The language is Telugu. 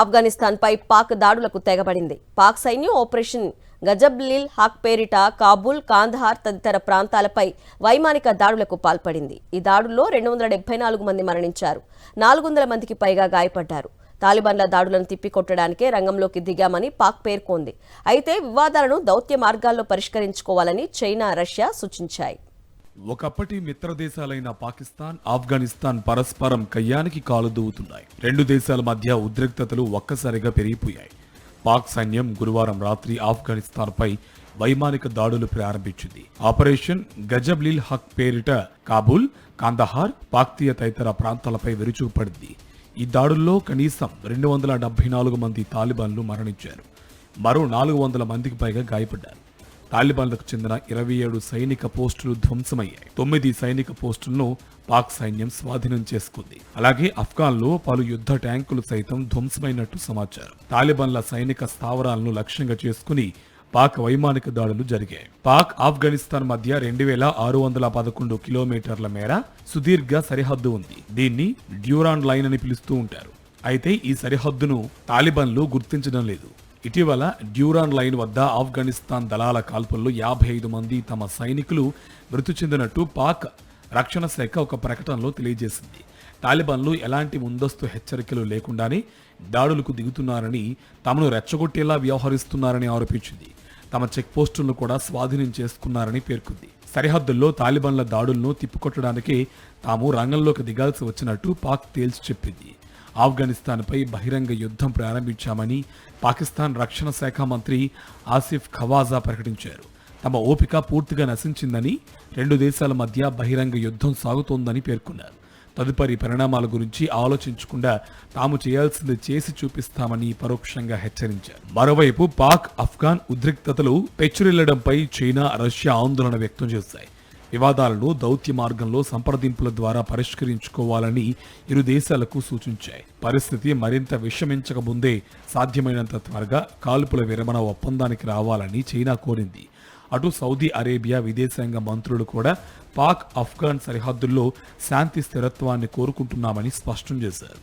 ఆఫ్ఘనిస్తాన్పై పాక్ దాడులకు తెగబడింది. పాక్ సైన్యం ఆపరేషన్ గజబ్-ఉల్ హక్ పేరిట కాబూల్, కాందహార్ తదితర ప్రాంతాలపై వైమానిక దాడులకు పాల్పడింది. ఈ దాడుల్లో 274 మంది మరణించారు, 400 మందికి పైగా గాయపడ్డారు. తాలిబాన్ల దాడులను తిప్పికొట్టడానికే రంగంలోకి దిగామని పాక్ పేర్కొంది. అయితే వివాదాలను దౌత్య మార్గాల్లో పరిష్కరించుకోవాలని చైనా, రష్యా సూచించాయి. ఒకప్పటి మిత్రదేశాలైన పాకిస్తాన్, ఆఫ్ఘనిస్తాన్ పరస్పరం కయ్యానికి కాలు దూవుతున్నాయి. రెండు దేశాల మధ్య ఉద్రిక్తతలు ఒక్కసారిగా పెరిగిపోయాయి. పాక్ సైన్యం గురువారం రాత్రి ఆఫ్ఘనిస్తాన్పై వైమానిక దాడులు ప్రారంభించింది. ఆపరేషన్ గజబ్-ఉల్ హక్ పేరిట కాబూల్, కాందహార్, పాక్తీయ తదితర ప్రాంతాలపై విరుచుకుపడింది. ఈ దాడుల్లో కనీసం 274 మంది తాలిబాన్లు మరణించారు, మరో 400 మందికి పైగా గాయపడ్డారు. తాలిబాన్లకు చెందిన 27 సైనిక పోస్టులు ధ్వంసమయ్యాయి. 9 సైనిక పోస్టులను పాక్ సైన్యం స్వాధీనం చేసుకుంది. అలాగే అఫ్ఘాన్లో పలు యుద్ధ ట్యాంకులు సైతం ధ్వంసమైనట్టు సమాచారం. తాలిబాన్ల సైనిక స్థావరాలను లక్ష్యంగా చేసుకుని పాక్ వైమానిక దాడులు జరిగాయి. పాక్, ఆఫ్ఘనిస్తాన్ మధ్య 2611 కిలోమీటర్ల మేర సుదీర్ఘ సరిహద్దు ఉంది. దీన్ని డ్యూరాన్ లైన్ అని పిలుస్తూ ఉంటారు. అయితే ఈ సరిహద్దును తాలిబాన్లు గుర్తించడం లేదు. ఇటీవల డ్యూరాన్ లైన్ వద్ద ఆఫ్ఘనిస్తాన్ దళాల కాల్పుల్లో 55 మంది తమ సైనికులు మృతి చెందినట్టు పాక్ రక్షణ శాఖ ఒక ప్రకటనలో తెలియజేసింది. తాలిబాన్లు ఎలాంటి ముందస్తు హెచ్చరికలు లేకుండానే దాడులకు దిగుతున్నారని, తమను రెచ్చగొట్టేలా వ్యవహరిస్తున్నారని ఆరోపించింది. తమ చెక్ పోస్టులను కూడా స్వాధీనం చేసుకున్నారని పేర్కొంది. సరిహద్దుల్లో తాలిబాన్ల దాడులను తిప్పికొట్టడానికే తాము రంగంలోకి దిగాల్సి వచ్చినట్టు పాక్ తేల్చి చెప్పింది. ఆఫ్ఘనిస్తాన్పై బహిరంగ యుద్ధం ప్రారంభించామని పాకిస్తాన్ రక్షణ శాఖ మంత్రి ఆసిఫ్ ఖవాజా ప్రకటించారు. తమ ఓపిక పూర్తిగా నశించిందని, రెండు దేశాల మధ్య బహిరంగ యుద్ధం సాగుతోందని పేర్కొన్నారు. తదుపరి పరిణామాల గురించి ఆలోచించకుండా తాము చేయాల్సింది చేసి చూపిస్తామని పరోక్షంగా హెచ్చరించారు. మరోవైపు పాక్, ఆఫ్ఘాన్ ఉద్రిక్తతలు పెచ్చురిల్లడంపై చైనా, రష్యా ఆందోళన వ్యక్తం చేశాయి. వివాదాలను దౌత్య మార్గంలో సంప్రదింపుల ద్వారా పరిష్కరించుకోవాలని ఇరు దేశాలకు సూచించాయి. పరిస్థితి మరింత విషమించక ముందే సాధ్యమైనంత త్వరగా కాల్పుల విరమణ ఒప్పందానికి రావాలని చైనా కోరింది. అటు సౌదీ అరేబియా విదేశాంగ మంత్రులు కూడా పాక్, ఆఫ్ఘాన్ సరిహద్దుల్లో శాంతి స్థిరత్వాన్ని కోరుకుంటున్నామని స్పష్టం చేశారు.